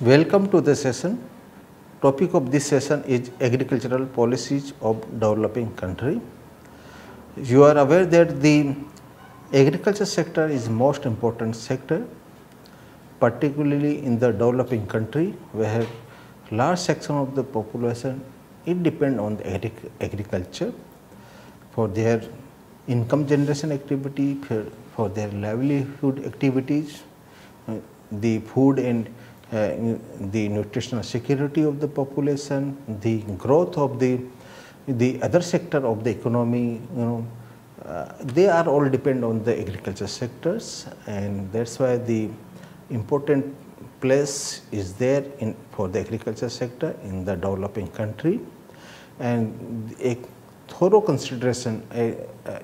Welcome to the session. Topic of this session is agricultural policies of developing country. You are aware that the agriculture sector is most important sector, particularly in the developing country where large section of the population it depend on the agriculture for their income generation activity, for their livelihood activities, the food and the nutritional security of the population, the growth of the other sector of the economy, they are all depend on the agriculture sectors, and that's why the important place is there in for the agriculture sector in the developing country, and a thorough consideration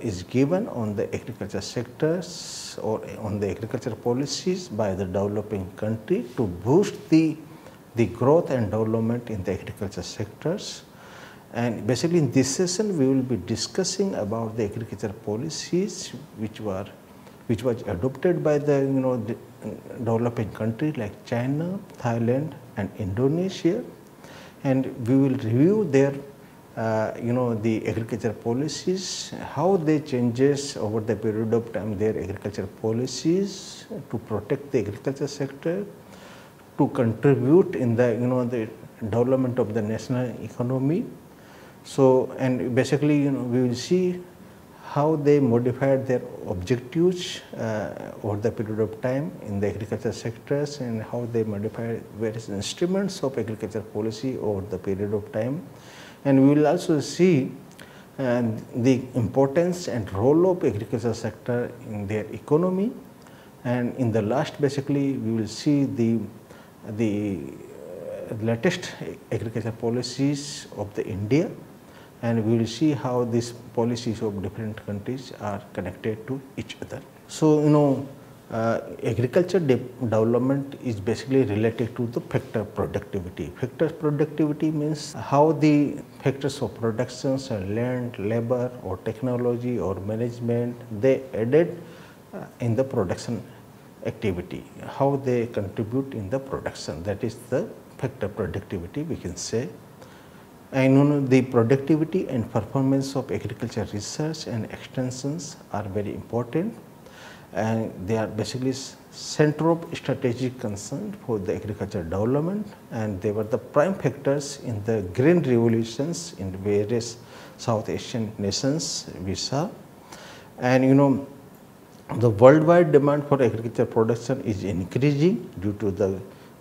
is given on the agriculture sectors or on the agriculture policies by the developing country to boost the growth and development in the agriculture sectors. And basically in this session we will be discussing about the agriculture policies which was adopted by the the developing country like China, Thailand and Indonesia, and we will review their the agriculture policies, how they changes over the period of time, their agriculture policies to protect the agriculture sector, to contribute in the the development of the national economy. So, and basically we will see how they modified their objectives over the period of time in the agriculture sectors, and how they modified various instruments of agriculture policy over the period of time. And we will also see the importance and role of agriculture sector in their economy, and in the last basically we will see the latest agriculture policies of the India, and we will see how these policies of different countries are connected to each other. So agriculture development is basically related to the factor productivity. Factor productivity means how the factors of production, land, labor or technology or management, they added in the production activity, how they contribute in the production, that is the factor productivity we can say. And the productivity and performance of agriculture research and extensions are very important, and they are basically center of strategic concern for the agriculture development, and they were the prime factors in the green revolutions in various South Asian nations we saw. And the worldwide demand for agriculture production is increasing due to the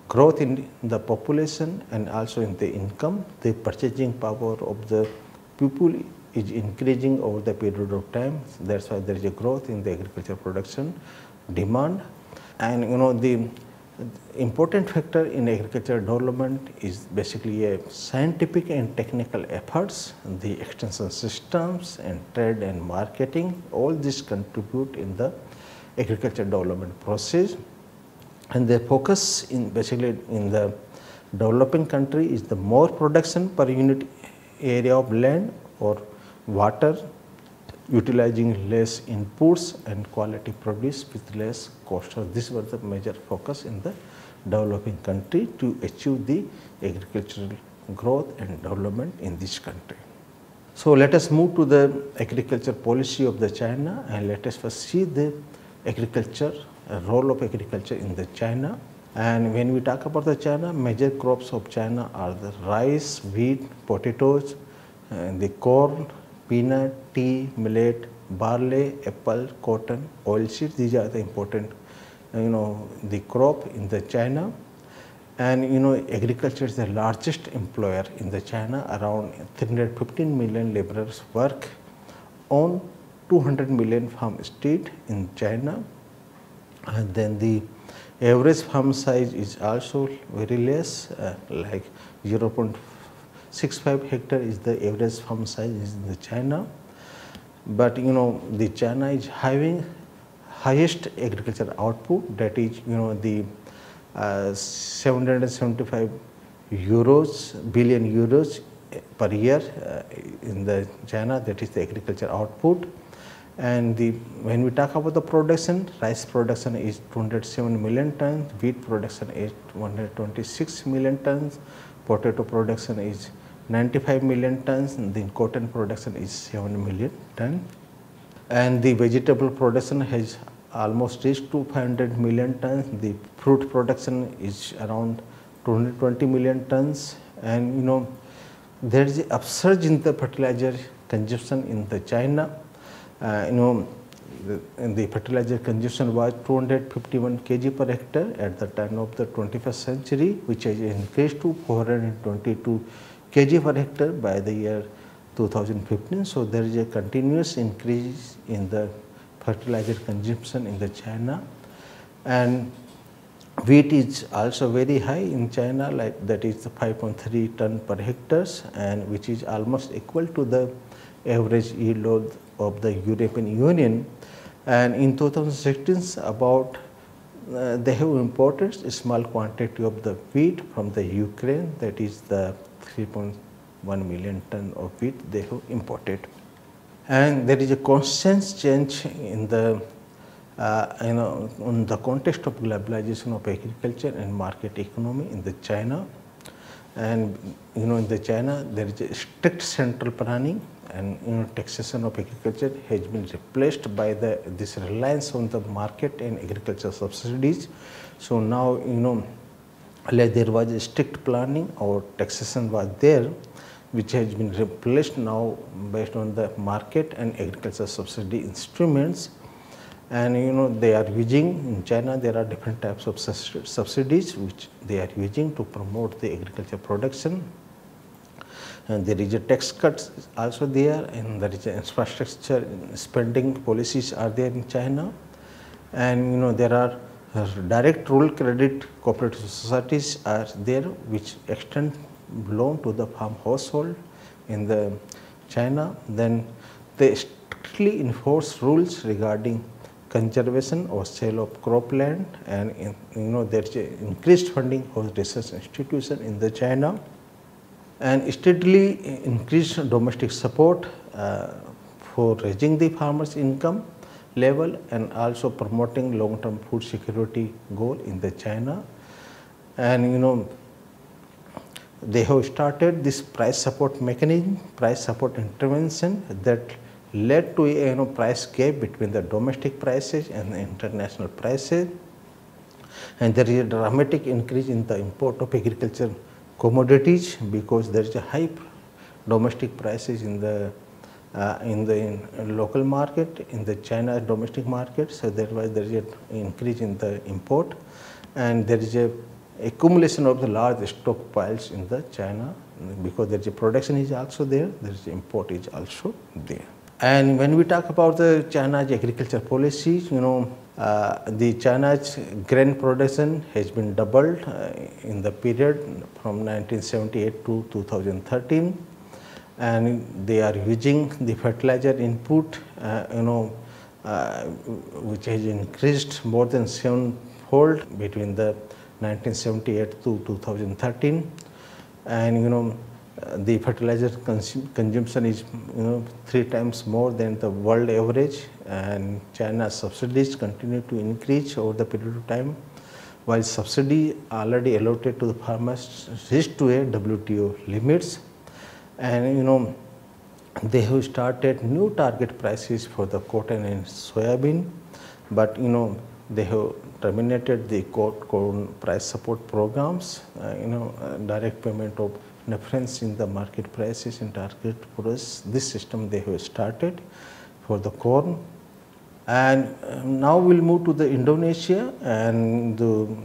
growth in the population and also in the income. The purchasing power of the people is increasing over the period of time. That's why there is a growth in the agriculture production demand. And the important factor in agriculture development is basically a scientific and technical efforts, the extension systems and trade and marketing, all this contribute in the agriculture development process. And the focus in basically in the developing country is the more production per unit area of land or water, utilizing less inputs and quality produce with less cost. So this was the major focus in the developing country to achieve the agricultural growth and development in this country. So let us move to the agriculture policy of the China, and let us first see the agriculture, role of agriculture in the China. And when we talk about the China, major crops of China are the rice, wheat, potatoes, the corn, peanut, tea, millet, barley, apple, cotton, oilseed. These are the important, the crop in the China. And agriculture is the largest employer in the China. Around 315 million laborers work on 200 million farm estate in China. And then the average farm size is also very less, like 0.65 hectare is the average farm size in the China. But the China is having highest agriculture output, that is the 775 billion euros per year in the China, that is the agriculture output. And when we talk about the production, rice production is 207 million tons, wheat production is 126 million tons, potato production is 95 million tons, and the cotton production is 7 million tons. And the vegetable production has almost reached to 500 million tons. The fruit production is around 220 million tons. And there is an upsurge in the fertilizer consumption in the China. The fertilizer consumption was 251 kg per hectare at the turn of the 21st century, which has increased to 422 kg per hectare by the year 2015. So there is a continuous increase in the fertilizer consumption in the China, and wheat is also very high in China, like that is 5.3 ton per hectares, and which is almost equal to the average yield of the European Union. And in 2016, about they have imported a small quantity of the wheat from the Ukraine, that is the 3.1 million ton of wheat they have imported. And there is a constant change in the in the context of globalization of agriculture and market economy in the China. And in the China there is a strict central planning, and taxation of agriculture has been replaced by this reliance on the market and agricultural subsidies. So now like there was a strict planning or taxation was there, which has been replaced now based on the market and agricultural subsidy instruments. And they are using, in China there are different types of subsidies which they are using to promote the agriculture production. And there is a tax cuts also there, and there is a infrastructure spending policies are there in China. And there are direct rural credit cooperative societies are there which extend loan to the farm household in the China. Then they strictly enforce rules regarding conservation or sale of cropland, and there is increased funding of research institution in the China, and steadily increased domestic support for raising the farmers' income level and also promoting long-term food security goal in the China. And they have started this price support mechanism, price support intervention that led to a price gap between the domestic prices and the international prices, and there is a dramatic increase in the import of agricultural commodities because there is a high domestic prices in the local market, in the China domestic market. So there is an increase in the import, and there is a accumulation of the large stockpiles in the China because there is a production is also there, there is import is also there. And when we talk about the China's agriculture policies, the China's grain production has been doubled in the period from 1978 to 2013, and they are using the fertilizer input, which has increased more than 7-fold between the 1978 to 2013, and the fertilizer consumption is 3 times more than the world average, and China's subsidies continue to increase over the period of time, while subsidy already allotted to the farmers reached to a WTO limits. And they have started new target prices for the cotton and soybean, but they have terminated the corn price support programs, direct payment of difference in the market prices and target price. This system they have started for the corn. And now we'll move to the Indonesia, and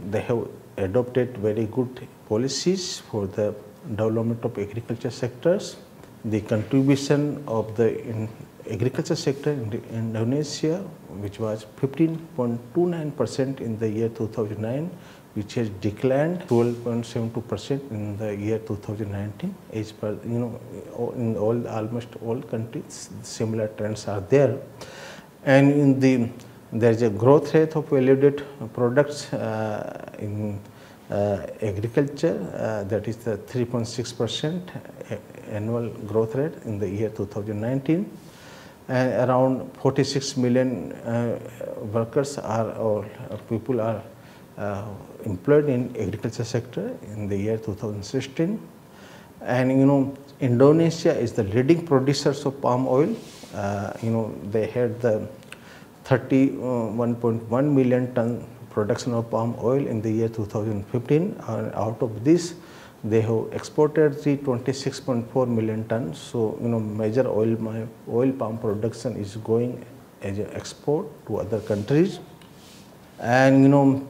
they have adopted very good policies for the development of agriculture sectors. The contribution of the agriculture sector in Indonesia, which was 15.29% in the year 2009, which has declined 12.72% in the year 2019. As per in almost all countries, similar trends are there. And there is a growth rate of value-added products in agriculture, that is the 3.6% annual growth rate in the year 2019. and around 46 million workers are or people are employed in agriculture sector in the year 2016. And Indonesia is the leading producers of palm oil. They had the 31.1 million ton production of palm oil in the year 2015, and out of this they have exported the 26.4 million tons. So major oil palm production is going as an export to other countries. And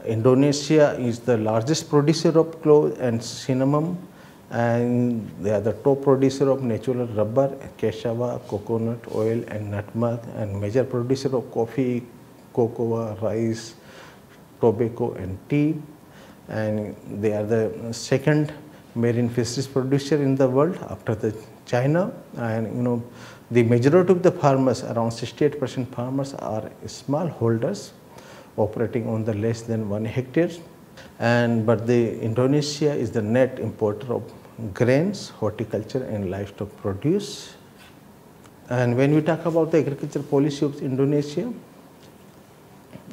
Indonesia is the largest producer of cloves and cinnamon, and they are the top producer of natural rubber, cassava, coconut oil and nutmeg, and major producer of coffee, cocoa, rice, tobacco and tea. And they are the second marine fisheries producer in the world after the China. And the majority of the farmers, around 68% farmers, are small holders operating on the less than 1 hectare. But the Indonesia is the net importer of grains, horticulture and livestock produce. And when we talk about the agriculture policy of Indonesia,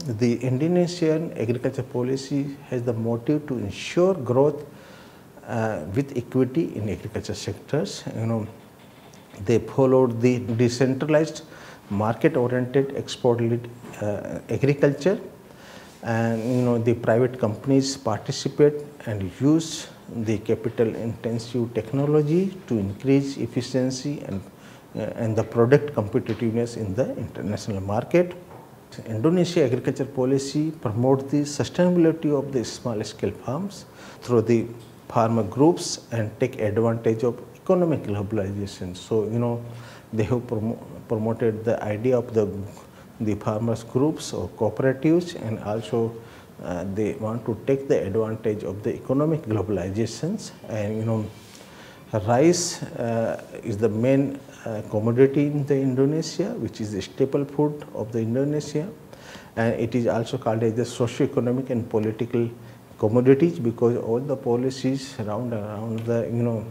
the Indonesian agriculture policy has the motive to ensure growth with equity in agriculture sectors. They followed the decentralized, market-oriented, export-led agriculture, and the private companies participate and use the capital-intensive technology to increase efficiency and the product competitiveness in the international market. Indonesia agriculture policy promotes the sustainability of the small-scale farms through the farmer groups and take advantage of economic globalization. So they have promoted the idea of the farmers groups or cooperatives, and also they want to take the advantage of the economic globalizations. And rice is the main commodity in the Indonesia, which is the staple food of the Indonesia, and it is also called as the socio-economic and political commodities because all the policies around the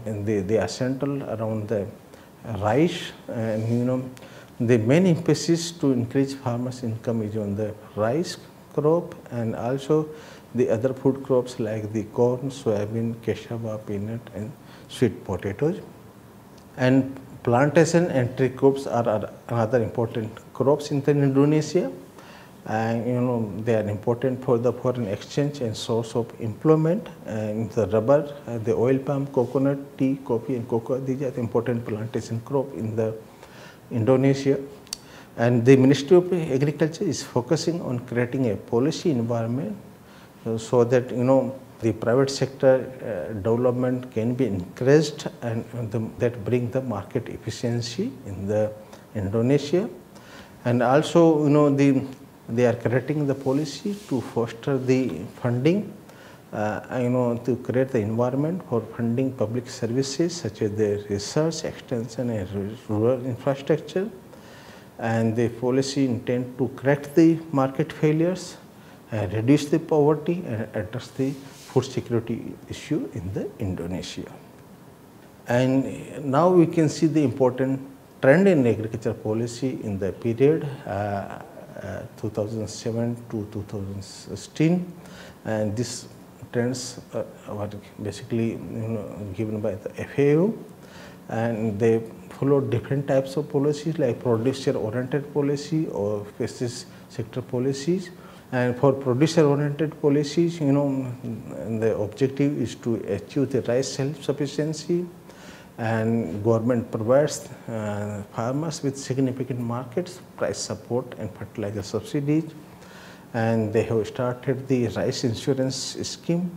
and they are central around the rice. And the main emphasis to increase farmers' income is on the rice crop and also the other food crops like the corn, soybean, cassava, peanut and sweet potatoes. And plantation and tree crops are another important crops in Indonesia, and they are important for the foreign exchange and source of employment. And the rubber, the oil palm, coconut, tea, coffee and cocoa, these are the important plantation crop in the Indonesia. And the Ministry of Agriculture is focusing on creating a policy environment so that the private sector development can be encouraged and that bring the market efficiency in the Indonesia. And also they are creating the policy to foster the funding to create the environment for funding public services such as the research, extension and rural infrastructure. And the policy intend to correct the market failures, reduce the poverty and address the food security issue in the Indonesia. And now we can see the important trend in agriculture policy in the period 2007 to 2016, and these trends were basically given by the FAO, and they follow different types of policies like producer oriented policy or fisheries sector policies. And for producer oriented policies, the objective is to achieve the rice self-sufficiency, and government provides farmers with significant markets, price support and fertilizer subsidies. And they have started the rice insurance scheme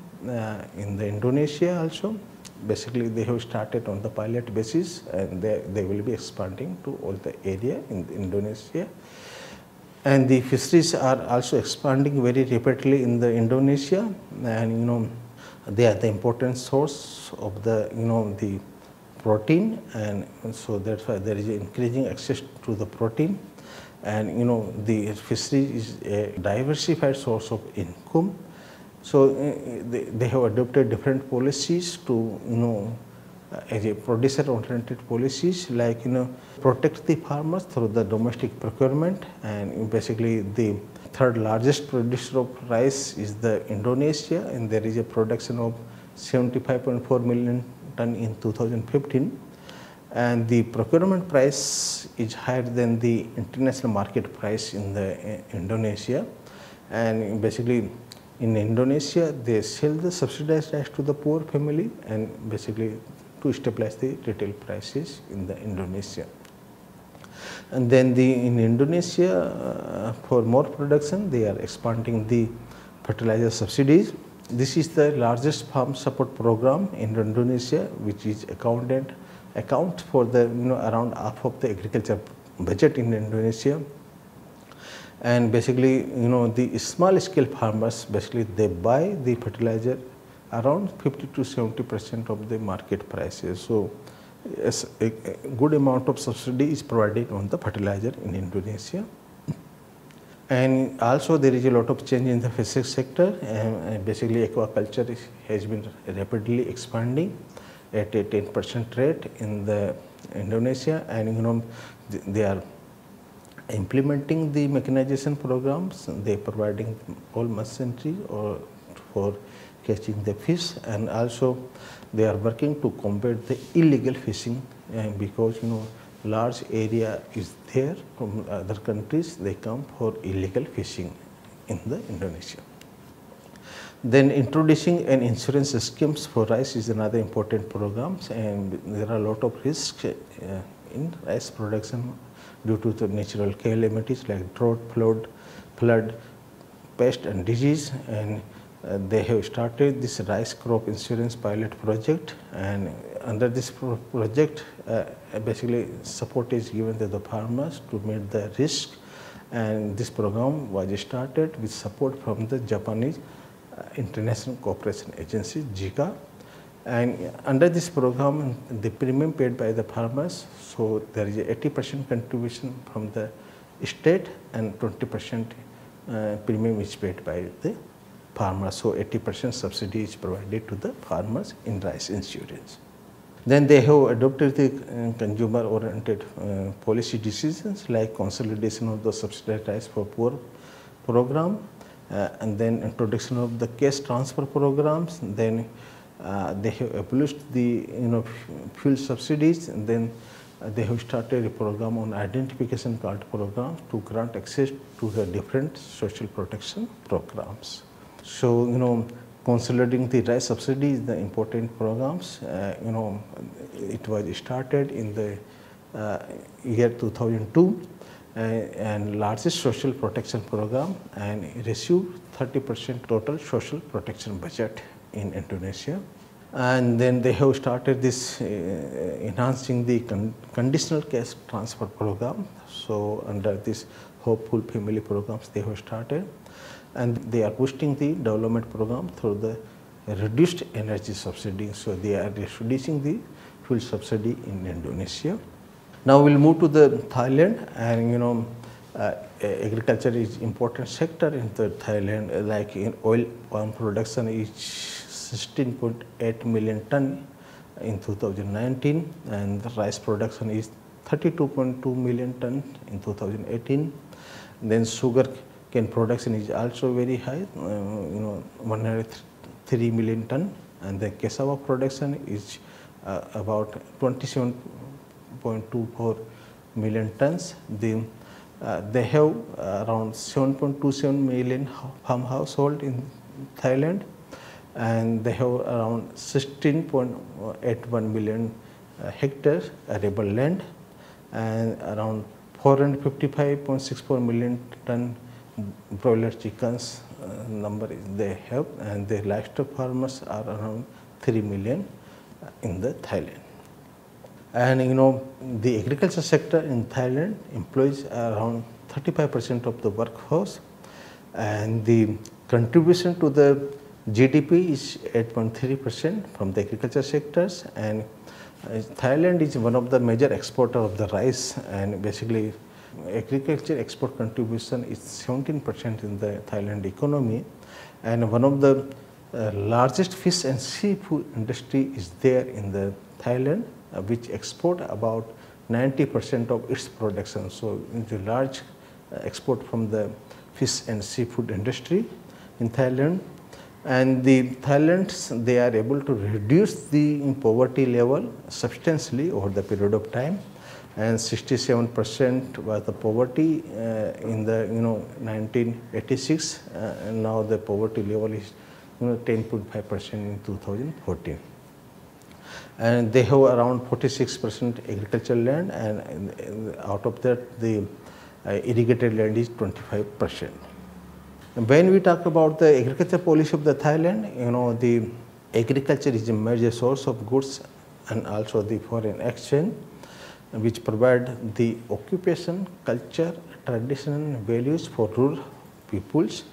in the Indonesia also. Basically they have started on the pilot basis, and they will be expanding to all the area in Indonesia. And the fisheries are also expanding very rapidly in the Indonesia, and they are the important source of the the protein, and so that's why there is increasing access to the protein. And the fishery is a diversified source of income. So they have adopted different policies to as a producer-oriented policies, like protect the farmers through the domestic procurement, and basically the third largest producer of rice is the Indonesia, and there is a production of 75.4 million ton in 2015, and the procurement price is higher than the international market price in the Indonesia, and basically in Indonesia they sell the subsidized rice to the poor family and basically to stabilize the retail prices in the Indonesia. And then in Indonesia, for more production, they are expanding the fertilizer subsidies. This is the largest farm support program in Indonesia, which is account for the around half of the agriculture budget in Indonesia. And basically, the small scale farmers, basically they buy the fertilizer around 50 to 70% of the market prices. So yes, a good amount of subsidy is provided on the fertilizer in Indonesia. And also there is a lot of change in the fisheries sector, and basically aquaculture has been rapidly expanding at a 10% rate in the Indonesia, and they are implementing the mechanization programs. They are providing all machinery for catching the fish, and also they are working to combat the illegal fishing, because large area is there from other countries, they come for illegal fishing in the Indonesia. Then introducing an insurance schemes for rice is another important program, and there are a lot of risks in rice production due to the natural calamities like drought, flood, pest and disease, and they have started this rice crop insurance pilot project, and under this project basically support is given to the farmers to meet the risk, and this program was started with support from the Japanese International Cooperation Agency, JICA, and under this program the premium paid by the farmers, so there is a 80% contribution from the state and 20% premium is paid by the farmers, so 80% subsidy is provided to the farmers in rice insurance. Then they have adopted the consumer-oriented policy decisions like consolidation of the subsidized rice for poor program, and then introduction of the cash transfer programs. Then they have abolished the fuel subsidies, and then they have started a program on identification card program to grant access to the different social protection programs. So consolidating the rice subsidy is the important programs. It was started in the year 2002 and largest social protection program, and received 30% total social protection budget in Indonesia. And then they have started this enhancing the conditional cash transfer program. So under this Hopeful Family programs they have started, and they are boosting the development program through the reduced energy subsidy. So they are reducing the fuel subsidy in Indonesia. Now we'll move to the Thailand, and agriculture is important sector in the Thailand. Like in oil palm production is 16.8 million ton in 2019, and the rice production is 32.2 million ton in 2018. Then sugar cane production is also very high, 103 million ton, and the cassava production is about 27.24 million tons. They have around 7.27 million farm household in Thailand, and they have around 16.81 million hectares arable land, and around 455.64 million ton broiler chickens number they have, and the livestock farmers are around 3 million in the Thailand. And the agriculture sector in Thailand employs around 35% of the workforce, and the contribution to the GDP is 8.3% from the agriculture sectors, and Thailand is one of the major exporter of the rice, and basically agriculture export contribution is 17% in the Thailand economy, and one of the largest fish and seafood industry is there in the Thailand, which export about 90% of its production. So the large export from the fish and seafood industry in Thailand. And the Thailand, they are able to reduce the poverty level substantially over the period of time. And 67% was the poverty in the 1986, and now the poverty level is 10.5% in 2014. And they have around 46% agricultural land, and out of that the irrigated land is 25%. When we talk about the agriculture policy of the Thailand, the agriculture is a major source of goods and also the foreign exchange, which provide the occupation, culture, tradition, values for rural peoples.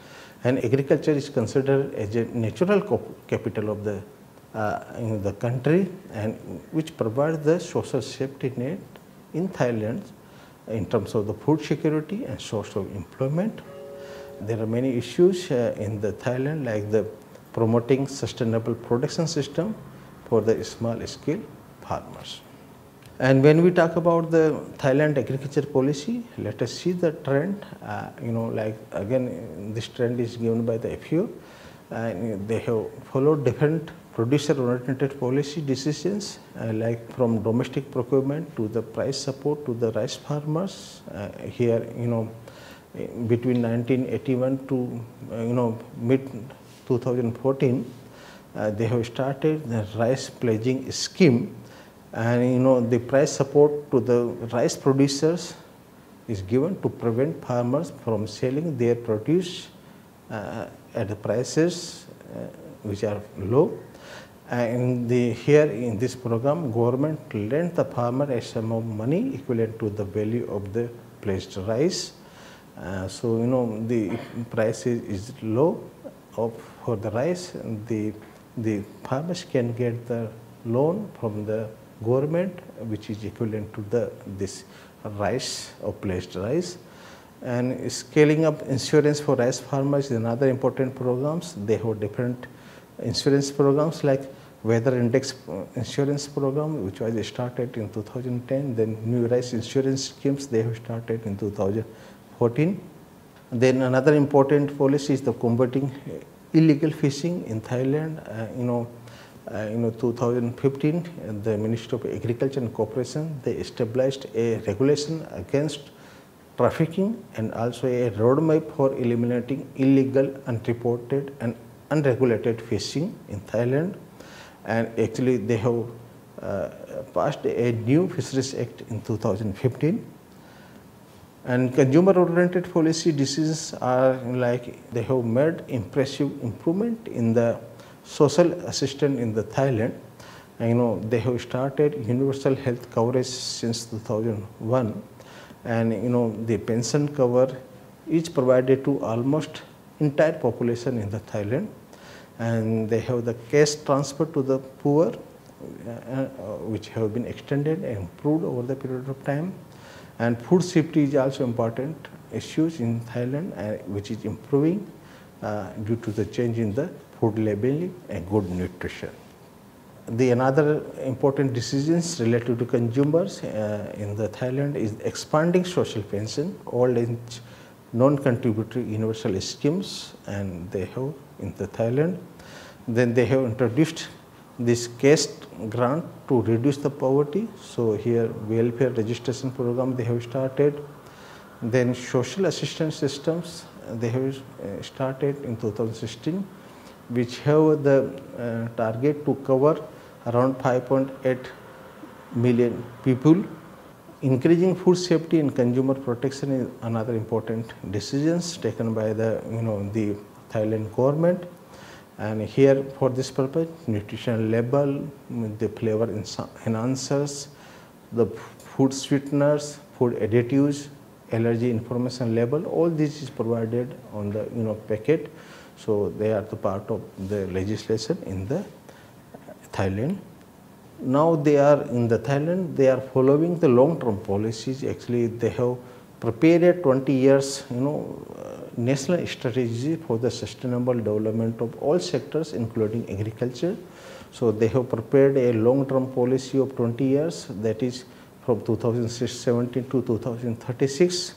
And agriculture is considered as a natural capital of the in the country, and which provides the social safety net in Thailand in terms of the food security and source of employment. There are many issues in the Thailand, like the promoting sustainable production system for the small scale farmers. And when we talk about the Thailand agriculture policy, let us see the trend. Like again, this trend is given by the FAO, and they have followed different producer-oriented policy decisions, like from domestic procurement to the price support to the rice farmers. Here, between 1981 to mid 2014, they have started the rice pledging scheme, and the price support to the rice producers is given to prevent farmers from selling their produce at the prices which are low. And here in this program, government lent the farmer a sum of money equivalent to the value of the pledged rice. So the price is low for the rice, and the farmers can get the loan from the government, which is equivalent to this rice or pledged rice. And scaling up insurance for rice farmers is another important programs. They have different insurance programs like weather index insurance program, which was started in 2010. Then new rice insurance schemes they have started in 2014. Then another important policy is the combating illegal fishing in Thailand. 2015, the Ministry of Agriculture and Cooperation, they established a regulation against trafficking and also a roadmap for eliminating illegal, unreported and unregulated fishing in Thailand. And actually they have passed a new Fisheries Act in 2015. And consumer-oriented policy decisions are like they have made impressive improvement in the social assistance in the Thailand. And, they have started universal health coverage since 2001, and the pension cover is provided to almost entire population in the Thailand. And they have the cash transfer to the poor, which have been extended and improved over the period of time. And food safety is also important issues in Thailand, which is improving due to the change in the food labeling and good nutrition. Another important decisions related to consumers in the Thailand is expanding social pension, old age non-contributory universal schemes, and they have in the Thailand. Then they have introduced this caste grant to reduce the poverty. So here welfare registration program they have started. Then social assistance systems they have started in 2016, which have the target to cover around 5.8 million people. Increasing food safety and consumer protection is another important decisions taken by the the Thailand government. And here for this purpose, nutrition label, the flavor enhancers, the food sweeteners, food additives, allergy information label, all this is provided on the packet. So they are the part of the legislation in the Thailand. Now they are in the Thailand, they are following the long-term policies. Actually, they have prepared a 20 years national strategy for the sustainable development of all sectors, including agriculture. So they have prepared a long-term policy of 20 years, that is from 2017 to 2036.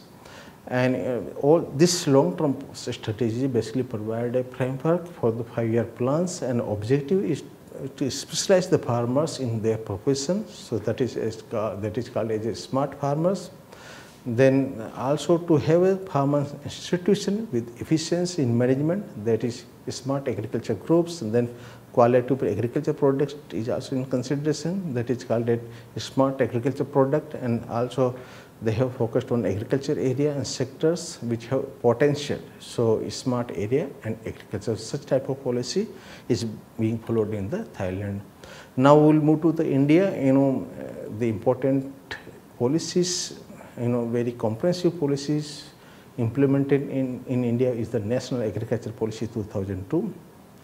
And all this long-term strategy basically provide a framework for the 5-year plans, and objective is to specialize the farmers in their profession. So that is called as a smart farmers. Then also to have a farmer institution with efficiency in management, that is smart agriculture groups. And then quality of agriculture products is also in consideration, that is called a smart agriculture product. And also they have focused on agriculture area and sectors which have potential. So smart area and agriculture, such type of policy is being followed in the Thailand. Now we will move to the India. The important policies, very comprehensive policies implemented in India is the National Agriculture Policy 2002,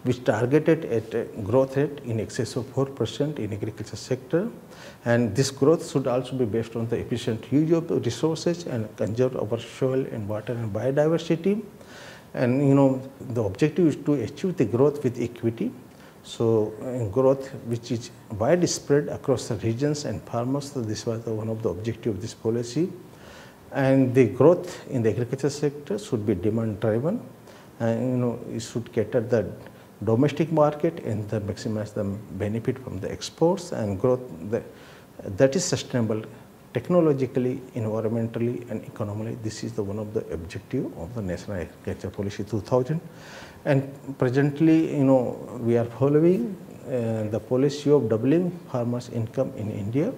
which targeted at a growth rate in excess of 4% in agriculture sector. And this growth should also be based on the efficient use of the resources and conserve our soil and water and biodiversity. And the objective is to achieve the growth with equity. So growth which is widespread across the regions and farmers. So this was one of the objectives of this policy. And the growth in the agriculture sector should be demand driven, and it should cater the domestic market and maximize the benefit from the exports, and growth that is sustainable technologically, environmentally and economically. This is one of the objective of the National Agriculture Policy 2000. And presently, we are following the policy of doubling farmers' income in India.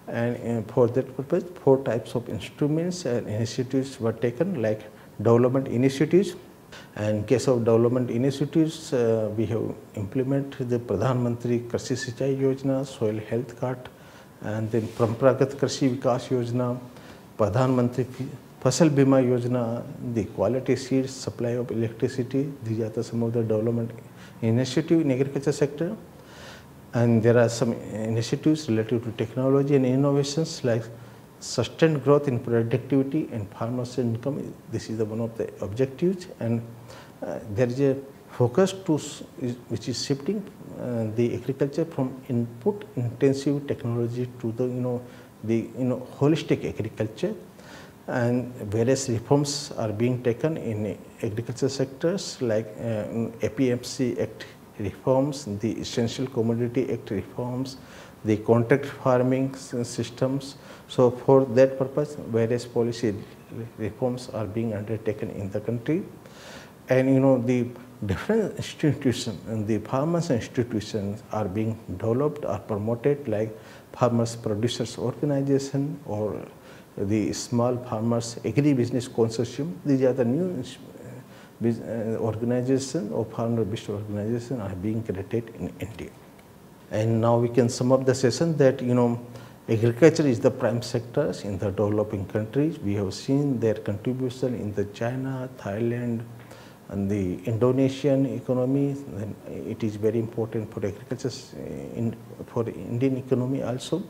And for that purpose, 4 types of instruments and initiatives were taken, like development initiatives. And in case of development initiatives, we have implemented the Pradhan Mantri Krishi Sinchai Yojana, Soil Health Card, and then Paramparagath Krishi Vikas Yojana, Pradhan Mantri Fasal Bima Yojana, the quality seeds, supply of electricity. These are some of the development initiatives in agriculture sector. And there are some initiatives related to technology and innovations, like sustained growth in productivity and farmers' income. This is one of the objectives. And there is a focus which is shifting the agriculture from input intensive technology to the holistic agriculture. And various reforms are being taken in agriculture sectors, like APMC Act reforms, the Essential Commodity Act reforms, the contract farming systems. So for that purpose, various policy reforms are being undertaken in the country. And the different institutions and the farmers institutions are being developed or promoted, like Farmers Producers Organization or the Small Farmers Agri-Business Consortium. These are the new organization or farmer-based organization are being created in India. And now we can sum up the session that agriculture is the prime sectors in the developing countries. We have seen their contribution in the China, Thailand, and the Indonesian economy. Then it is very important for agriculture for the Indian economy also.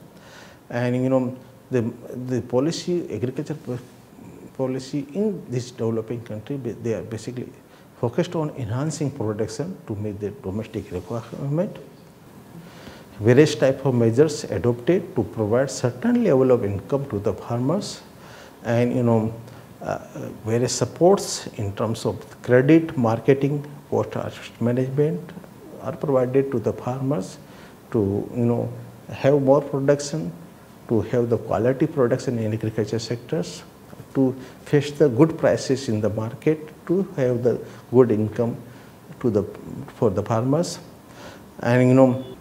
And the policy, agriculture policy in this developing country, they are basically focused on enhancing production to meet the domestic requirement. Various type of measures adopted to provide certain level of income to the farmers, and various supports in terms of credit, marketing, post-harvest management are provided to the farmers to have more production, to have the quality production in agriculture sectors, to fetch the good prices in the market, to have the good income for the farmers. And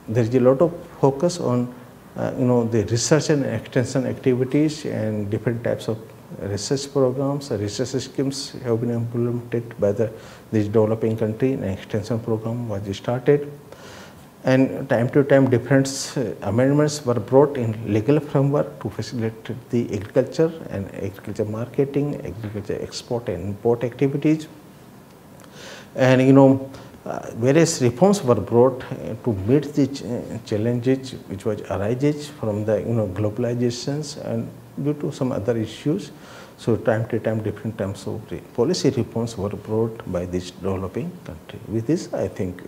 there is a lot of focus on the research and extension activities, and different types of research programs, research schemes have been implemented by this developing country, and extension program was started. And time to time different amendments were brought in legal framework to facilitate the agriculture and agriculture marketing, agriculture export and import activities. And various reforms were brought to meet the challenges which was arises from the globalizations and due to some other issues. So time to time, different types of policy reforms were brought by this developing country. With this, I think